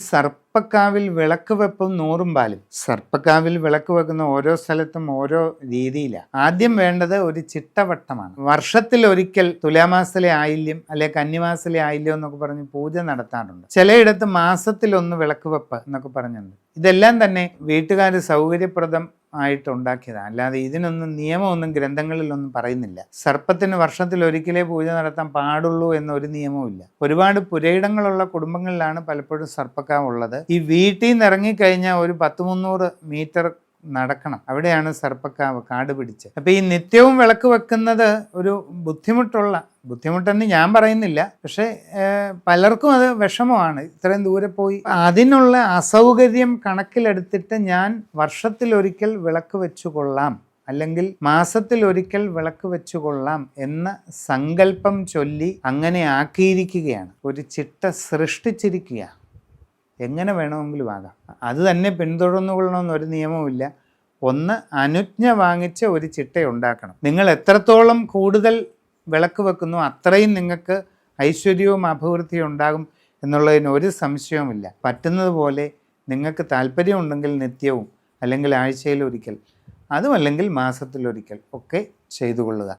സർപ്പക്കാവിൽ വിളക്ക് വെപ്പും 100 പാലും. സർപ്പക്കാവിൽ വിളക്ക് വെക്കുന്ന ഓരോ സ്ഥലത്തും ഓരോ രീതിയിലാണ്. ആദ്യം വേണ്ടത് ഒരു ചിട്ടവട്ടമാണ്. വർഷത്തിലൊരിക്കൽ തുലാമാസത്തിലെ ആയില്യം അല്ലെ കന്നിമാസത്തിലെ ആയില്യം എന്നൊക്കെ പറഞ്ഞ് പൂജ നടത്താറുണ്ട്. ചിലയിടത്ത് മാസത്തിലൊന്ന് വിളക്ക് വെപ്പ് എന്നൊക്കെ പറഞ്ഞിട്ടുണ്ട്. ഇതെല്ലാം തന്നെ വീട്ടുകാർ സൗകര്യപ്രദം ആയിട്ടുണ്ടാക്കിയതാണ്. അല്ലാതെ ഇതിനൊന്നും നിയമമൊന്നും ഗ്രന്ഥങ്ങളിലൊന്നും പറയുന്നില്ല. സർപ്പത്തിന് വർഷത്തിലൊരിക്കലേ പൂജ നടത്താൻ പാടുള്ളൂ എന്നൊരു നിയമവുമില്ല. ഒരുപാട് പുരയിടങ്ങളുള്ള കുടുംബങ്ങളിലാണ് പലപ്പോഴും സർപ്പക്കാവ് ഉള്ളത്. ഈ വീട്ടിൽ നിന്ന് ഇറങ്ങിക്കഴിഞ്ഞാൽ ഒരു 100-300 മീറ്റർ നടക്കണം. അവിടെയാണ് സർപ്പക്കാവ് കാട് പിടിച്ച്. അപ്പം ഈ നിത്യവും വിളക്ക് വെക്കുന്നത് ഒരു ബുദ്ധിമുട്ടെന്ന് ഞാൻ പറയുന്നില്ല, പക്ഷേ പലർക്കും അത് വിഷമമാണ്. ഇത്രയും ദൂരെ പോയി അതിനുള്ള അസൗകര്യം കണക്കിലെടുത്തിട്ട് ഞാൻ വർഷത്തിലൊരിക്കൽ വിളക്ക് വെച്ചു കൊള്ളാം, അല്ലെങ്കിൽ മാസത്തിലൊരിക്കൽ വിളക്ക് വെച്ചു കൊള്ളാം എന്ന സങ്കല്പം ചൊല്ലി അങ്ങനെ ആക്കിയിരിക്കുകയാണ്. ഒരു ചിട്ട സൃഷ്ടിച്ചിരിക്കുകയാണ്. എങ്ങനെ വേണമെങ്കിലും ആകാം. അത് തന്നെ പിന്തുടർന്നുകൊള്ളണമെന്ന് ഒരു നിയമവുമില്ല. ഒന്ന് അനുജ്ഞ വാങ്ങിച്ച് ഒരു ചിട്ട ഉണ്ടാക്കണം. നിങ്ങൾ എത്രത്തോളം കൂടുതൽ വിളക്ക് വെക്കുന്നു അത്രയും നിങ്ങൾക്ക് ഐശ്വര്യവും അഭിവൃദ്ധിയും ഉണ്ടാകും എന്നുള്ളതിന് ഒരു സംശയവുമില്ല. പറ്റുന്നത് പോലെ നിങ്ങൾക്ക് താല്പര്യമുണ്ടെങ്കിൽ നിത്യവും, അല്ലെങ്കിൽ ആഴ്ചയിലൊരിക്കൽ, അതുമല്ലെങ്കിൽ മാസത്തിലൊരിക്കൽ ഒക്കെ ചെയ്തു കൊള്ളുക.